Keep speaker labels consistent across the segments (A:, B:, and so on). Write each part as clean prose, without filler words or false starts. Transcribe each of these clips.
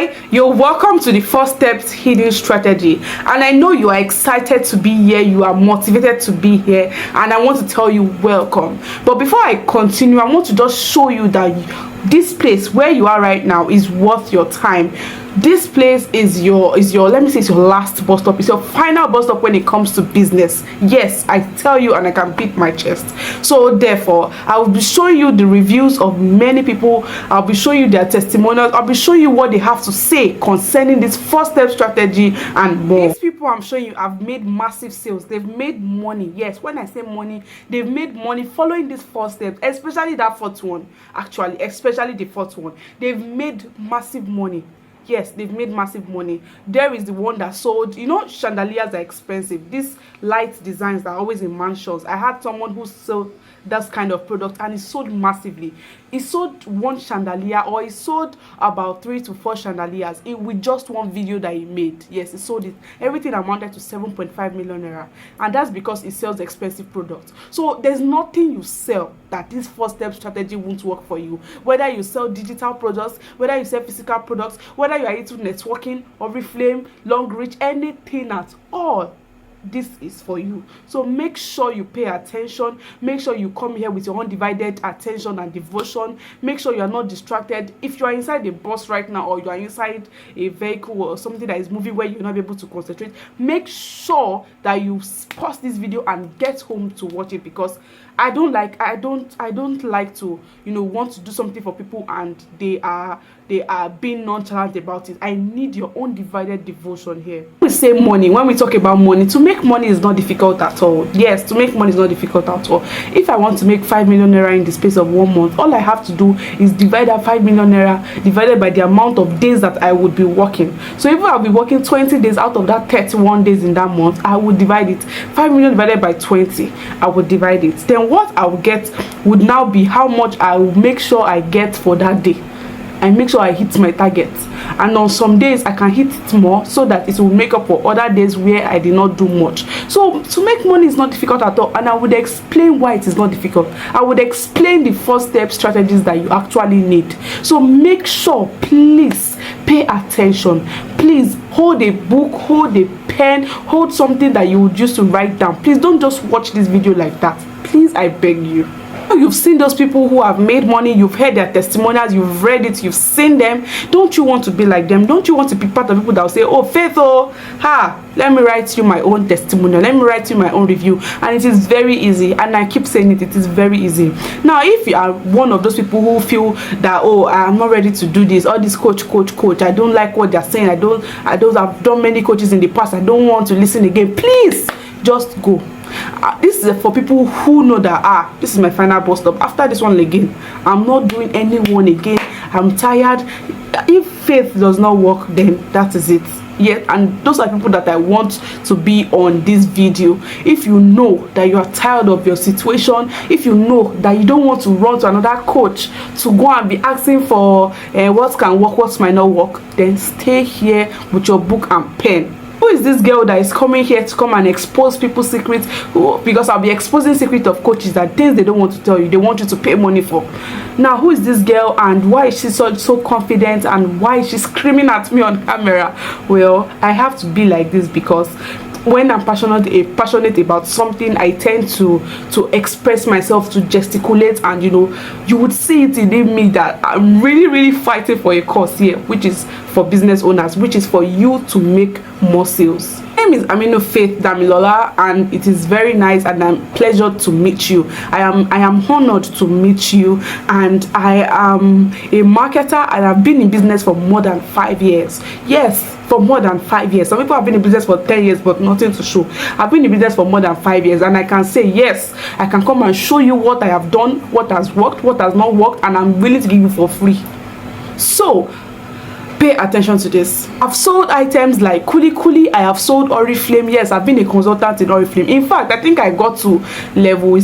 A: Hi, you're welcome to the First Steps Hidden Strategy, and I know you are excited to be here, you are motivated to be here, and I want to tell you welcome. But before I continue, I want to just show you that this place where you are right now is worth your time. This place is your let me say, it's your last bus stop. It's your final bus stop when it comes to business. Yes, I tell you, and I can beat my chest. So therefore, I will be showing you the reviews of many people. I'll be showing you their testimonials. I'll be showing you what they have to say concerning this first step strategy and more. These people I'm showing you have made massive sales. They've made money. Yes, when I say money, they've made money following this first step, especially that fourth one. Actually, especially the fourth one. They've made massive money. Yes, they've made massive money. There is the one that sold, chandeliers are expensive. These light designs are always in mansions. I had someone who sold that kind of product and it sold massively. He sold one chandelier, or he sold about 3 to 4 chandeliers with just one video that he made. Yes, he sold it. Everything amounted to 7.5 million naira, and that's because he sells expensive products. So there's nothing you sell that this first step strategy won't work for you. Whether you sell digital products, whether you sell physical products, whether you are into networking, Oriflame, long reach, anything at all, this is for you. So make sure you pay attention. Make sure you come here with your undivided attention and devotion. Make sure you are not distracted. If you are inside a bus right now, or you are inside a vehicle or something that is moving where you're not able to concentrate, make sure that you pause this video and get home to watch it, because I don't like to want to do something for people and they are being nonchalant about it. I need your undivided devotion here. We say money. When we talk about money, to make money is not difficult at all. Yes, to make money is not difficult at all. If I want to make 5 million naira in the space of 1 month, all I have to do is divide that 5 million naira divided by the amount of days that I would be working. So if I'll be working 20 days out of that 31 days in that month, I would divide it. 5 million divided by 20, I would divide it. Then what I will get would now be how much I will make sure I get for that day. I make sure I hit my target, and on some days I can hit it more, so that it will make up for other days where I did not do much. So to make money is not difficult at all, and I would explain why it is not difficult. I would explain the first step strategies that you actually need. So make sure, please pay attention. Please hold a book, hold a pen, hold something that you would use to write down. Please don't just watch this video like that. Please, I beg you. You've seen those people who have made money, you've heard their testimonials, you've read it, you've seen them. Don't you want to be like them? Don't you want to be part of people that will say, oh, Faith, let me write you my own testimonial, let me write you my own review? And it is very easy, and I keep saying it is very easy. Now, if you are one of those people who feel that, oh, I'm not ready to do this, all this coach, I don't like what they're saying, I've done many coaches in the past, I don't want to listen again, please just go. This is for people who know that this is my final bus stop. After this one again, I'm not doing any one again. I'm tired. If faith does not work, then that is it. Yeah, and those are people that I want to be on this video. If you know that you are tired of your situation, if you know that you don't want to run to another coach to go and be asking for what can work, what might not work, then stay here with your book and pen. Who is this girl that is coming here to come and expose people's secrets? Because I'll be exposing secrets of coaches, that things they don't want to tell you, they want you to pay money for. Now, who is this girl, and why is she so confident, and why is she screaming at me on camera? Well, I have to be like this because when I'm passionate about something, I tend to express myself, to gesticulate, and you would see it in me that I'm really fighting for a cause here, which is for business owners, which is for you to make more sales. My name is Aminu Faith Damilola, and it is very nice and I'm pleasure to meet you. I am honored to meet you, and I am a marketer, and I've been in business for more than 5 years. Yes, for more than 5 years. Some people have been in business for 10 years but nothing to show. I've been in business for more than 5 years, and I can say, yes, I can come and show you what I have done, what has worked, what has not worked, and I'm willing to give you for free. So pay attention to this. I've sold items like Kuli. I have sold Oriflame. Yes, I've been a consultant in Oriflame. In fact, I think I got to level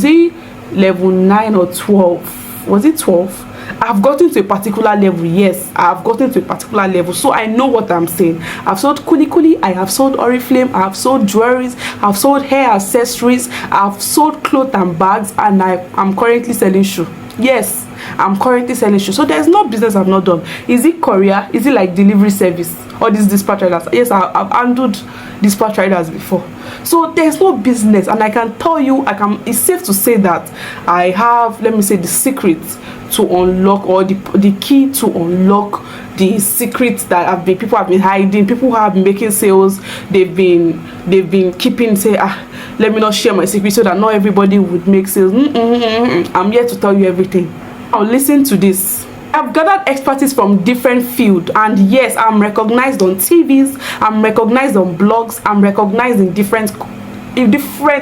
A: 9 or 12. Was it 12? I've gotten to a particular level. Yes, I've gotten to a particular level, so I know what I'm saying. I've sold Kuli, I have sold Oriflame, I have sold jewelries, I've sold hair accessories, I've sold clothes and bags, and I'm currently selling shoe. Yes, I'm currently selling shoes. So there's no business I've not done. Is it courier? Is it like delivery service? Or these dispatch riders? Yes, I've handled dispatch riders before. So there's no business, and I can tell you, it's safe to say that I have, let me say, the secret to unlock, or the key to unlock the secrets that people have been hiding. People who have been making sales, they've been keeping, say, let me not share my secret so that not everybody would make sales. I'm here to tell you everything. Now listen to this. I've gathered expertise from different fields, and yes, I'm recognized on TVs, I'm recognized on blogs, I'm recognized in different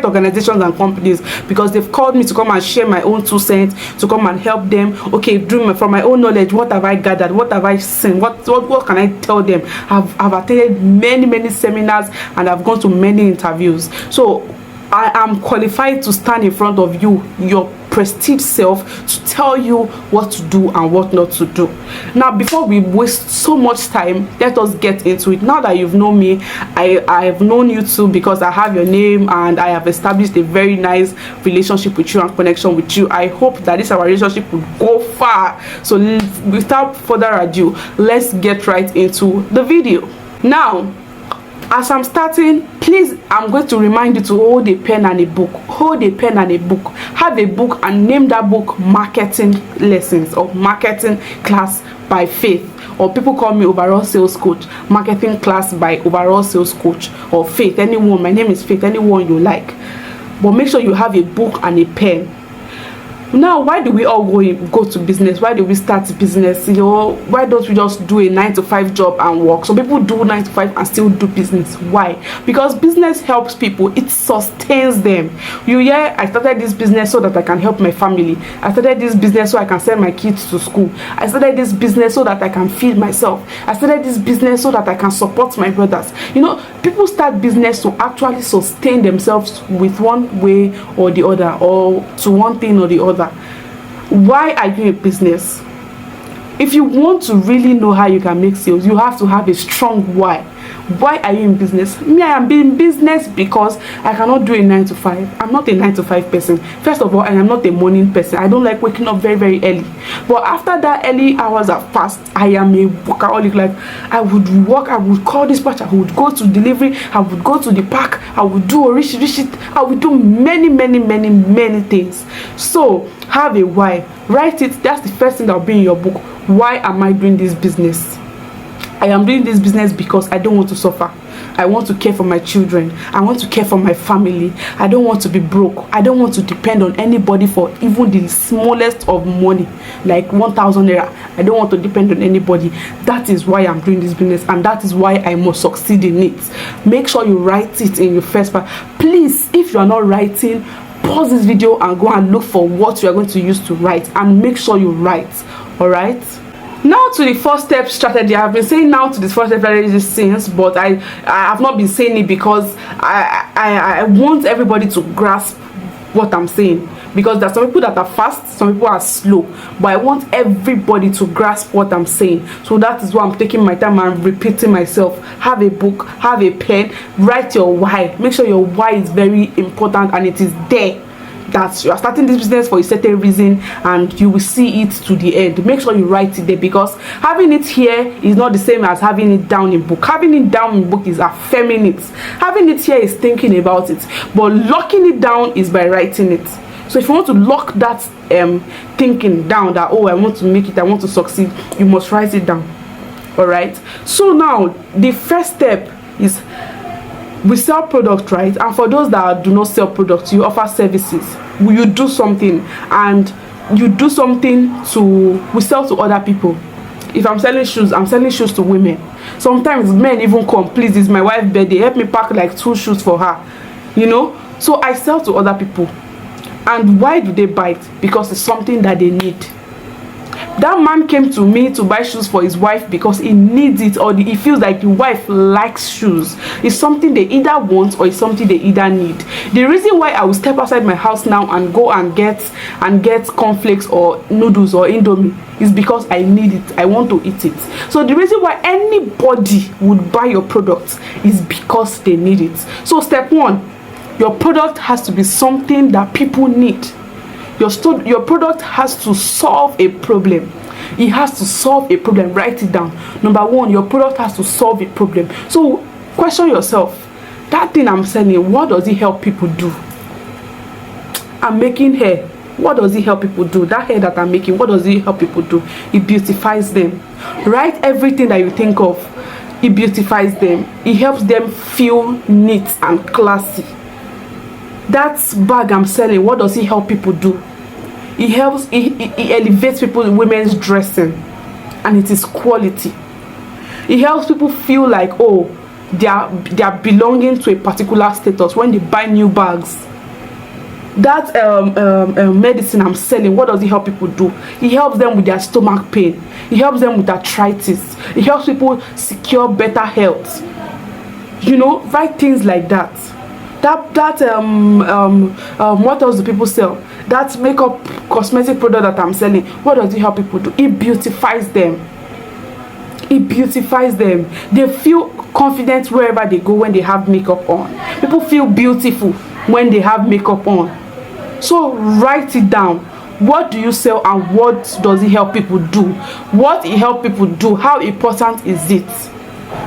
A: organizations and companies, because they've called me to come and share my own 2 cents, to come and help them. Okay, from my own knowledge, what have I gathered, what have I seen, what can I tell them? I've attended many seminars, and I've gone to many interviews. So I am qualified to stand in front of you, your prestige self, to tell you what to do and what not to do. Now, before we waste so much time, let us get into it. Now that you've known me, I have known you too, because I have your name and I have established a very nice relationship with you and connection with you. I hope that our relationship will go far. So without further ado, let's get right into the video. Now, as I'm starting, please, I'm going to remind you to hold a pen and a book. Hold a pen and a book. Have a book and name that book Marketing Lessons or Marketing Class by Faith. Or people call me Overall Sales Coach. Marketing Class by Overall Sales Coach or Faith. Anyone. My name is Faith. Anyone you like. But make sure you have a book and a pen. Now, why do we all go to business? Why do we start business? You know, why don't we just do a 9-to-5 job and work? Some people do 9-to-5 and still do business. Why? Because business helps people. It sustains them. I started this business so that I can help my family. I started this business so I can send my kids to school. I started this business so that I can feed myself. I started this business so that I can support my brothers. You know, people start business to actually sustain themselves with one way or the other, or to one thing or the other. Why are you in business? If you want to really know how you can make sales, you have to have a strong why. Why are you in business? Me, I am in business because I cannot do a 9-to-5. I'm not a 9-to-5 person. First of all, I am not a morning person. I don't like waking up very early. But after that early hours have passed, I am a workaholic. Like, I would work, I would call dispatch, I would go to delivery, I would go to the park, I would do I would do many things. So have a why. Write it. That's the first thing that will be in your book. Why am I doing this business? I am doing this business because I don't want to suffer. I want to care for my children. I want to care for my family. I don't want to be broke. I don't want to depend on anybody for even the smallest of money, like 1,000 naira. I don't want to depend on anybody. That is why I'm doing this business, and that is why I must succeed in it. Make sure you write it in your first part. Please, if you are not writing, pause this video and go and look for what you are going to use to write, and make sure you write. All right. Now to the first step strategy. I've been saying now to the first step strategy since, but I have not been saying it because I want everybody to grasp what I'm saying, because there's some people that are fast, some people are slow, but I want everybody to grasp what I'm saying. So that is why I'm taking my time and repeating myself. Have a book, have a pen, write your why. Make sure your why is very important and it is there, that you are starting this business for a certain reason, and you will see it to the end. Make sure you write it there, because having it here is not the same as having it down in book. Having it down in book is affirming it. Having it here is thinking about it, but locking it down is by writing it. So if you want to lock that thinking down, that I want to make it, I want to succeed, you must write it down. All right. So now the first step is, we sell products, right? And for those that do not sell products, you offer services. You do something, and you do something we sell to other people. If I'm selling shoes, I'm selling shoes to women. Sometimes men even come, please, it's my wife's birthday, help me pack like 2 shoes for her. You know, so I sell to other people. And why do they buy it? Because it's something that they need. That man came to me to buy shoes for his wife because he needs it, or he feels like the wife likes shoes. It's something they either want, or it's something they either need. The reason why I will step outside my house now and go and get cornflakes or noodles or indomie is because I need it. I want to eat it. So the reason why anybody would buy your product is because they need it. So step 1, your product has to be something that people need. Your product has to solve a problem. It has to solve a problem. Write it down. Number one, your product has to solve a problem. So question yourself, that thing I'm selling, what does it help people do? I'm making hair. What does it help people do? That hair that I'm making, what does it help people do? It beautifies them. Write everything that you think of. It beautifies them. It helps them feel neat and classy. That bag I'm selling, what does it help people do? It helps, it elevates people, women's dressing, and it is quality. It helps people feel like, oh, they are belonging to a particular status when they buy new bags. That medicine I'm selling, what does it help people do? It helps them with their stomach pain. It helps them with arthritis. It helps people secure better health. You know, write things like that. What else do people sell? That makeup cosmetic product that I'm selling, what does it help people do? It beautifies them. It beautifies them. They feel confident wherever they go when they have makeup on. People feel beautiful when they have makeup on. So write it down. What do you sell and what does it help people do? What it help people do? How important is it?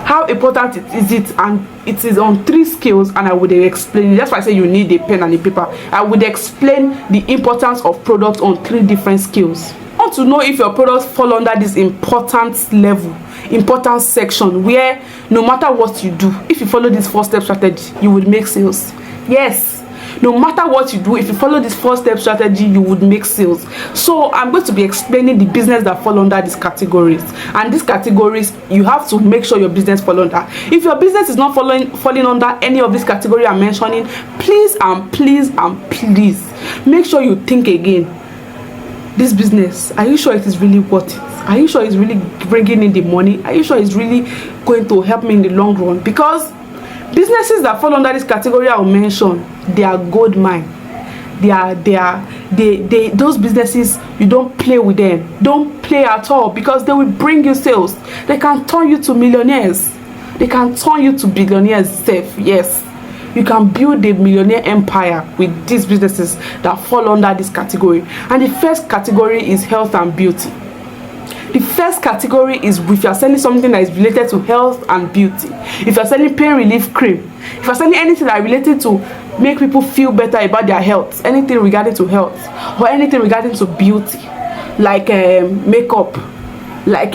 A: How important is it? And it is on 3 scales, and I would explain it. That's why I say you need a pen and a paper. I would explain the importance of products on 3 different scales. I want to know if your products fall under this important level, important section, where no matter what you do, if you follow this 4-step strategy, you would make sales. Yes, no matter what you do, if you follow this 4-step strategy, you would make sales. So I'm going to be explaining the business that fall under these categories, and these categories you have to make sure your business fall under. If your business is not falling under any of these categories I'm mentioning, please make sure you think again. This business, are you sure it is really worth it? Are you sure it's really bringing in the money? Are you sure it's really going to help me in the long run? Because businesses that fall under this category I will mention, they are gold mine. Those businesses, you don't play with them. Don't play at all, because they will bring you sales. They can turn you to millionaires. They can turn you to billionaires safe. Yes, you can build a millionaire empire with these businesses that fall under this category. And the first category is health and beauty. The first category is if you are selling something that is related to health and beauty. If you are selling pain relief cream, if you are selling anything that is related to make people feel better about their health, anything regarding to health, or anything regarding to beauty, like makeup, like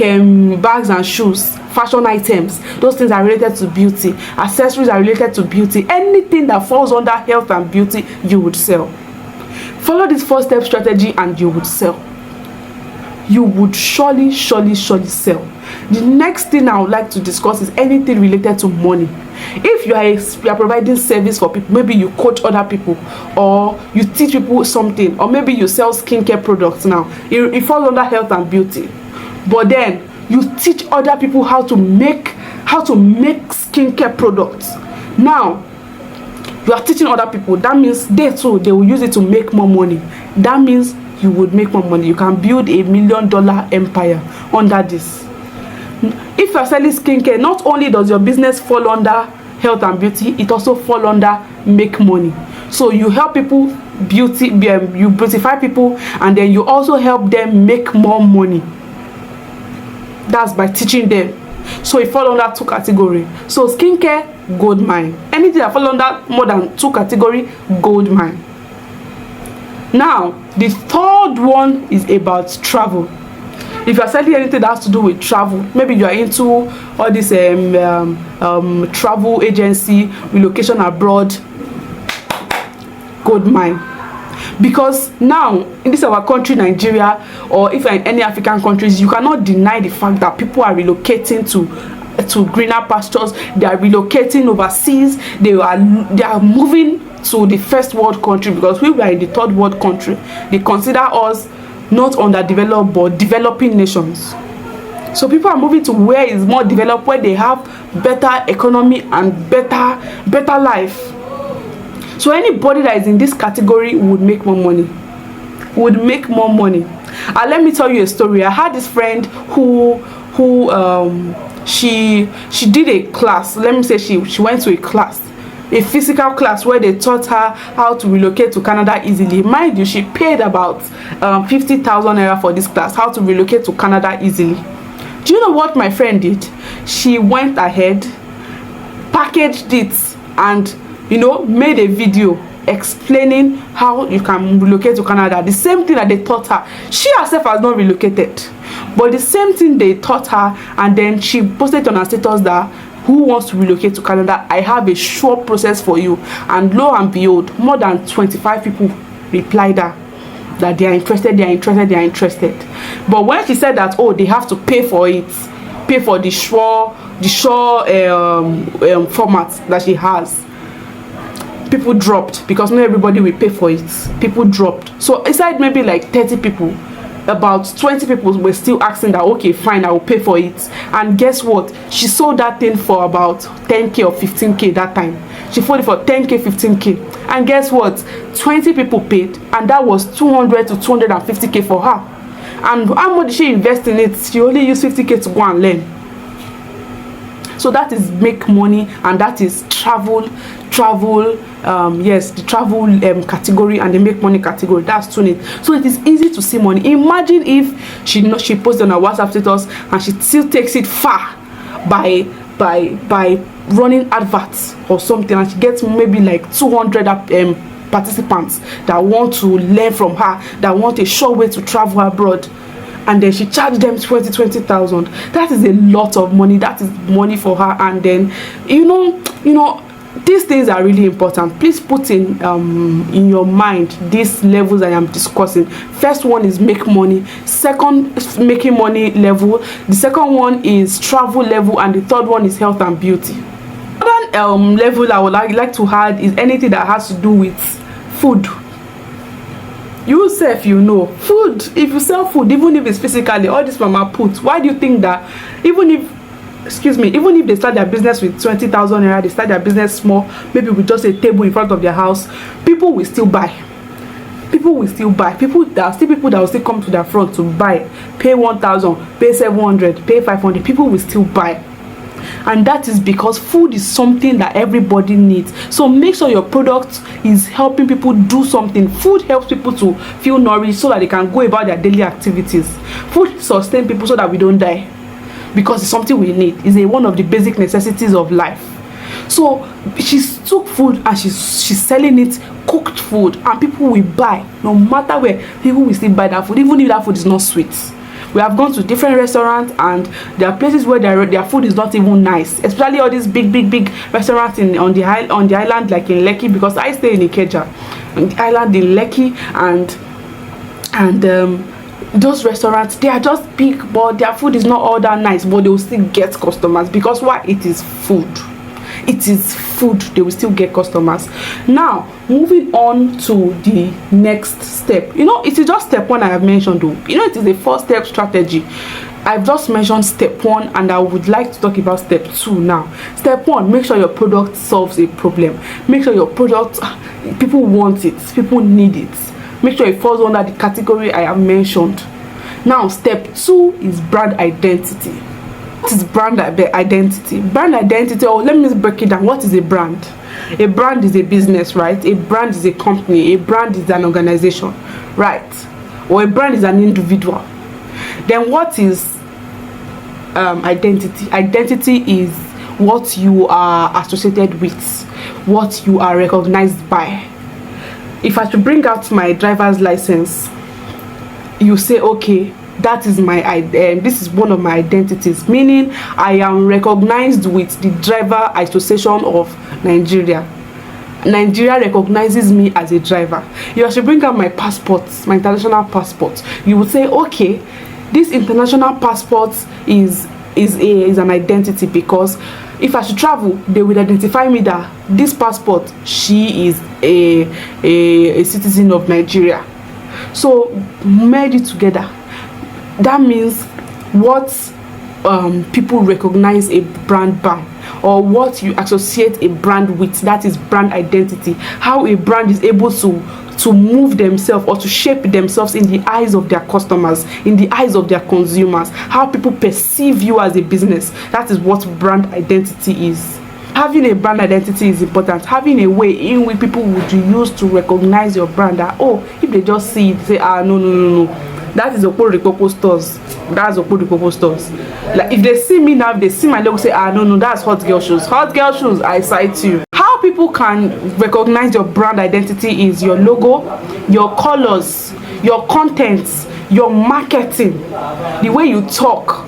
A: bags and shoes, fashion items, those things are related to beauty. Accessories are related to beauty. Anything that falls under health and beauty, you would sell. Follow this 4-step strategy and you would sell. You would surely sell. The next thing I would like to discuss is anything related to money. If you are providing service for people, maybe you coach other people, or you teach people something, or maybe you sell skincare products. Now it falls under health and beauty, but then you teach other people how to make skincare products. Now you are teaching other people. That means they will use it to make more money. That means you would make more money. You can build $1 million empire under this. If you are selling skincare, not only does your business fall under health and beauty, it also fall under make money. So you help people you beautify people, and then you also help them make more money. That's by teaching them. So it fall under 2 categories. So skincare, gold mine. Anything that fall under more than 2 categories, gold mine. Now the third one is about travel. If you are selling anything that has to do with travel, maybe you are into all this travel agency, relocation abroad, gold mine. Because now in this our country, Nigeria, or if you're in any African countries, you cannot deny the fact that people are relocating to greener pastures. They are relocating overseas. They are moving to the first world country, because we are in the third world country. They consider us not underdeveloped but developing nations. So people are moving to where is more developed, where they have better economy and better life. So anybody that is in this category would make more money. And let me tell you a story. I had this friend who she did a class. Let me say she went to a class, a physical class where they taught her how to relocate to Canada easily. Mind you, she paid about 50,000 naira for this class, how to relocate to Canada easily. Do you know what my friend did? She went ahead, packaged it, and made a video explaining how you can relocate to Canada. The same thing that they taught her. She herself has not relocated, but the same thing they taught her, and then she posted on her status that who wants to relocate to Canada, I have a short process for you. And lo and behold, more than 25 people replied her that they are interested, they are interested, they are interested. But when she said that, oh, they have to pay for it, pay for the shore format that she has, people dropped, because not everybody will pay for it. People dropped. So inside maybe like 30 people, about 20 people were still asking that, okay, fine, I will pay for it. And guess what? She sold that thing for about 10k or 15k that time. She sold it for 10k, 15k. And guess what? 20 people paid, and that was 200 to 250k for her. And how much did she invest in it? She only used 50k to go and learn. So that is make money, and that is travel, yes, the travel category and the make money category. That's tuning. So it is easy to see money. Imagine if she posted on her WhatsApp status and she still takes it far by running adverts or something, and she gets maybe like 200 participants that want to learn from her, that want a sure way to travel abroad, and then she charged them 20,000. That is a lot of money. That is money for her. And then these things are really important. Please put in your mind these levels I am discussing. First one is make money. Second is making money level. The second one is travel level, and the third one is health and beauty. Another level I would like to add is anything that has to do with food. You self, food. If you sell food, even if it's physically, all this mama put, why do you think that even if they start their business with 20,000 naira, they start their business small, maybe with just a table in front of their house, people will still buy. People will still buy. There are still people that will still come to their front to buy. Pay 1,000, pay 700, pay 500. People will still buy. And that is because food is something that everybody needs. So make sure your product is helping people do something. Food helps people to feel nourished so that they can go about their daily activities. Food sustains people so that we don't die, because it's something we need. It's one of the basic necessities of life. So she took food and she's selling it, cooked food, and people will buy. No matter where, people will still buy that food, even if that food is not sweet. We have gone to different restaurants, and there are places where their food is not even nice, especially all these big restaurants on the island, like in Lekki, because I stay in Ikeja, on the island in Lekki, and those restaurants, they are just big, but their food is not all that nice, but they will still get customers. Because why? It is food. It is food. They will still get customers. Now moving on to the next step. It is just step one I have mentioned though. It is a 4-step strategy. I've just mentioned step 1, and I would like to talk about step 2 now. Step 1, make sure your product solves a problem. Make sure your product, people want it, people need it. Make sure it falls under the category I have mentioned. Now step 2 is brand identity. What is brand identity? Brand identity, or let me break it down. What is a brand? A brand is a business, right? A brand is a company. A brand is an organization, right? Or a brand is an individual. Then what is identity? Identity is what you are associated with, what you are recognized by. If I should bring out my driver's license, you say, okay, that is my this is one of my identities, meaning I am recognized with the Driver Association of Nigeria. Nigeria recognizes me as a driver. If I should bring out my passport, my international passport, you would say, okay, this international passport is an identity, because if I should travel, they will identify me that this passport, she is a citizen of Nigeria. So merge it together. That means what people recognize a brand by, or what you associate a brand with. That is brand identity. How a brand is able to move themselves or to shape themselves in the eyes of their customers, in the eyes of their consumers. How people perceive you as a business. That is what brand identity is. Having a brand identity is important. Having a way in which people would use to recognize your brand, that, oh, if they just see it, say, ah, no, no, no, no, that is Oporikpopo stores. That's Oporikpopo stores. Like, if they see me now, if they see my logo, say, ah, no, no, that's Hot Girl Shoes. Hot Girl Shoes, I cite you. How people can recognize your brand identity is your logo, your colors, your contents, your marketing, the way you talk.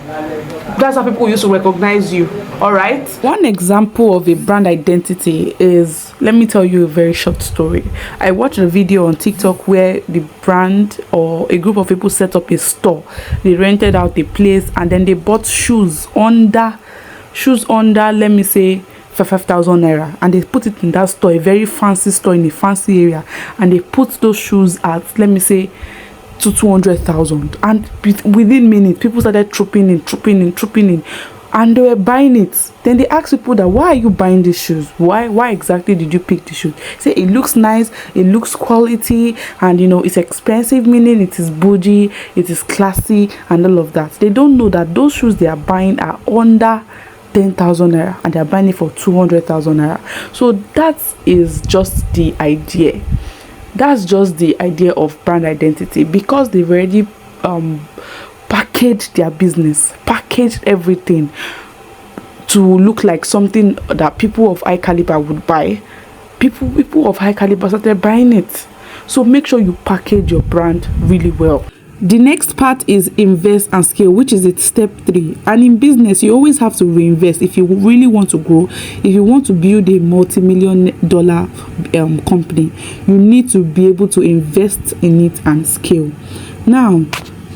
A: That's how people used to recognize you. All right. One example of a brand identity is, let me tell you a very short story. I watched a video on TikTok where the brand or a group of people set up a store. They rented out a place and then they bought shoes under, let me say, for 5,000 naira, and they put it in that store, a very fancy store in a fancy area, and they put those shoes at, let me say, to 200,000, and within minutes people started trooping in, and they were buying it. Then they asked people that, why are you buying these shoes? Why exactly did you pick the shoes? Say it looks nice, it looks quality, and you know it's expensive, meaning it is bougie, it is classy, and all of that. They don't know that those shoes they are buying are under 10,000 naira and they are buying it for 200,000 naira. So that is just the idea. That's just the idea of brand identity, because they've already packaged their business, packaged everything to look like something that people of high caliber would buy. People of high caliber started buying it. So make sure you package your brand really well. The next part is invest and scale, which is its step 3. And in business, you always have to reinvest if you really want to grow. If you want to build a multi-million dollar company, you need to be able to invest in it and scale. Now,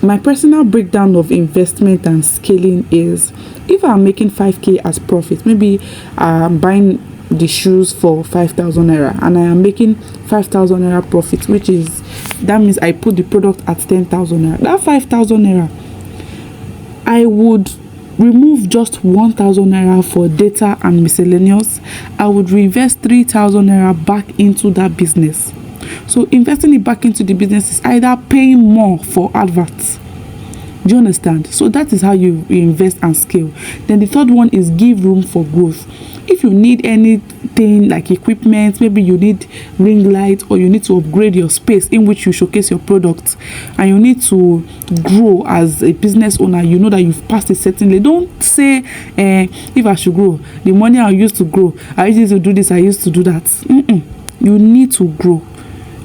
A: my personal breakdown of investment and scaling is, if I'm making 5k as profit, maybe I'm buying the shoes for 5,000 naira and I am making 5,000 naira profit, which is, that means I put the product at 10,000 naira. That 5,000 naira, I would remove just 1,000 naira for data and miscellaneous. I would reinvest 3,000 naira back into that business. So investing it back into the business is either paying more for adverts. Do you understand? So that is how you invest and scale. Then the third one is give room for growth. If you need anything like equipment, maybe you need ring light, or you need to upgrade your space in which you showcase your products, and you need to grow as a business owner, you know that you've passed a certain level. Don't say, if I should grow, the money I used to grow, I used to do this, I used to do that. You need to grow.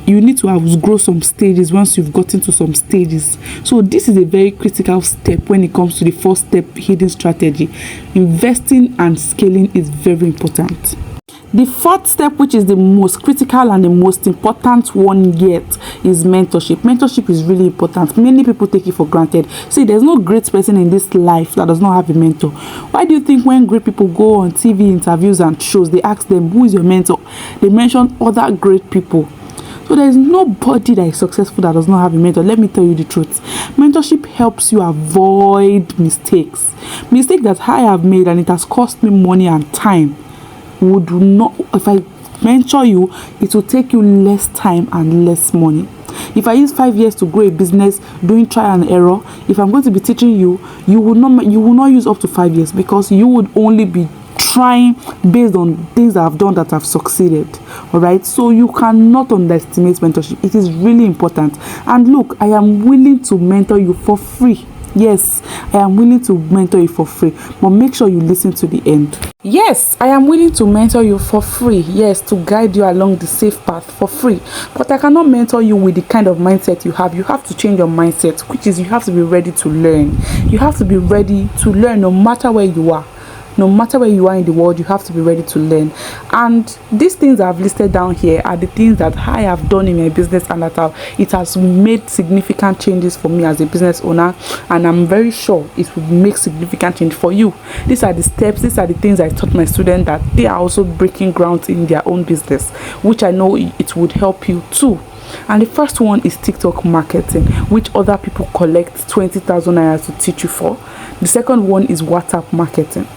A: You need to have grow some stages once you've gotten to some stages. So this is a very critical step when it comes to the first step, hidden strategy. Investing and scaling is very important. The fourth step, which is the most critical and the most important one yet, is mentorship. Mentorship is really important. Many people take it for granted. See, there's no great person in this life that does not have a mentor. Why do you think when great people go on TV interviews and shows, they ask them, who is your mentor? They mention other great people. So there is nobody that is successful that does not have a mentor. Let me tell you the truth. Mentorship helps you avoid mistakes. Mistakes that I have made and it has cost me money and time would not, if I mentor you, it will take you less time and less money. If I use 5 years to grow a business doing trial and error, if I'm going to be teaching you, you will not use up to 5 years, because you would only be trying based on things I've done that have succeeded. All right, so you cannot underestimate mentorship. It is really important. And look, I am willing to mentor you for free. Yes, I am willing to mentor you for free, but make sure you listen to the end. Yes, I am willing to mentor you for free. Yes, to guide you along the safe path for free. But I cannot mentor you with the kind of mindset you have. You have to change your mindset, which is you have to be ready to learn. You have to be ready to learn no matter where you are. No matter where you are in the world, you have to be ready to learn. And these things I've listed down here are the things that I have done in my business, and that it has made significant changes for me as a business owner, and I'm very sure it will make significant change for you. These are the steps, these are the things I taught my students, that they are also breaking ground in their own business, which I know it would help you too. And the first one is TikTok marketing, which other people collect 20,000 naira to teach you for. The second one is WhatsApp marketing.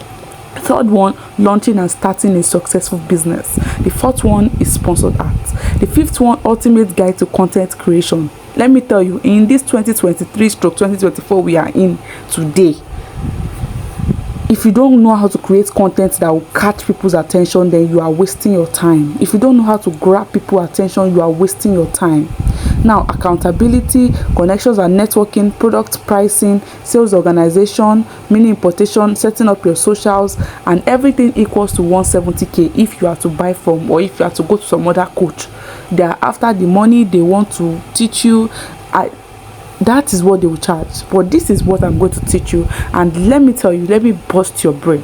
A: Third one, launching and starting a successful business. The fourth one is sponsored ads. The fifth one, ultimate guide to content creation. Let me tell you, in this 2023/2024 we are in today, If you don't know how to create content that will catch people's attention, then you are wasting your time. If you don't know how to grab people's attention, you are wasting your time. Now, accountability, connections and networking, product pricing, sales organization, mini importation, setting up your socials, and everything equals to 170k if you are to buy from, or if you are to go to some other coach. They are after the money, they want to teach you. That is what they will charge. But this is what I'm going to teach you. And let me tell you, let me bust your brain.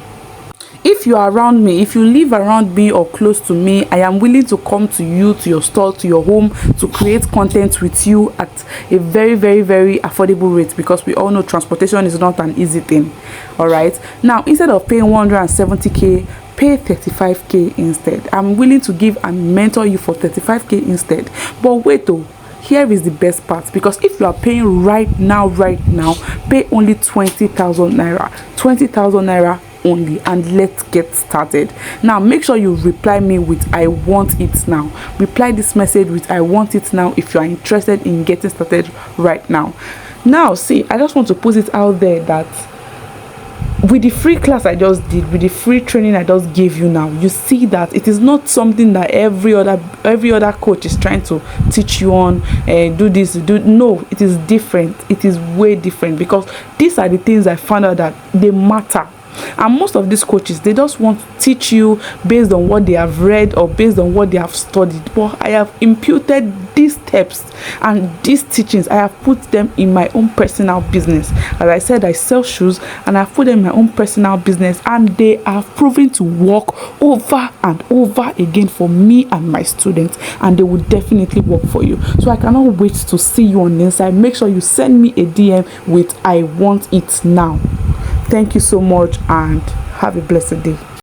A: If you are around me, if you live around me or close to me, I am willing to come to you, to your store, to your home, to create content with you at a very, very, very affordable rate, because we all know transportation is not an easy thing. All right. Now, instead of paying 170k, pay 35k instead. I'm willing to give and mentor you for 35k instead. But wait though. Here is the best part, because if you are paying right now, pay only 20,000 naira. 20,000 naira only, and let's get started. Now make sure you reply me with "I want it now." Reply this message with "I want it now" if you are interested in getting started right now. Now see, I just want to put it out there that with the free class I just did, with the free training I just gave you now, you see that it is not something that every other coach is trying to teach you on, do this, no, it is different. It is way different, because these are the things I found out that they matter. And most of these coaches, they just want to teach you based on what they have read or based on what they have studied. But I have imputed these steps and these teachings, I have put them in my own personal business. As I said, I sell shoes, and I've put them in my own personal business, and they have proven to work over and over again for me and my students, and they will definitely work for you. So I cannot wait to see you on the inside. Make sure you send me a DM with "I want it now." Thank you so much, and have a blessed day.